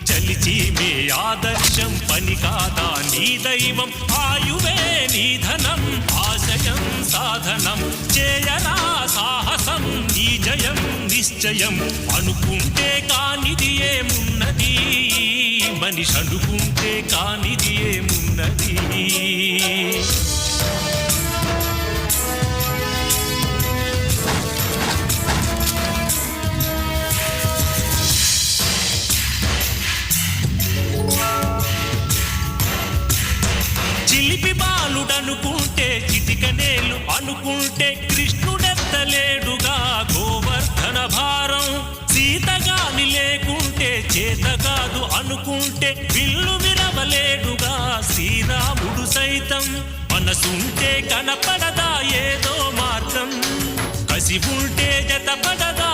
చలిచి మే ఆదర్శం పని కాదా నీ దైవం ఆయువే నీ ధనం ఆశయం సాధనం చేయరా సాహసం నీ జయం నిశ్చయం అనుకుంటే కానిది ఏమున్నది మనిషి అనుకుంటే కానిది ఏమున్నది చిలిపి బాలుడనుకుంటే చిటికనేలు అనుకుంటే కృష్ణుడెత్తలేడుగా గోవర్ధన భారం సీతగాని లేకుంటే చేత కాదు అనుకుంటే విల్లు విరవలేడుగా శ్రీరాముడు సైతం మనసుంటే కనపడదా ఏదో మార్గం కసి ఉంటే జతపడదా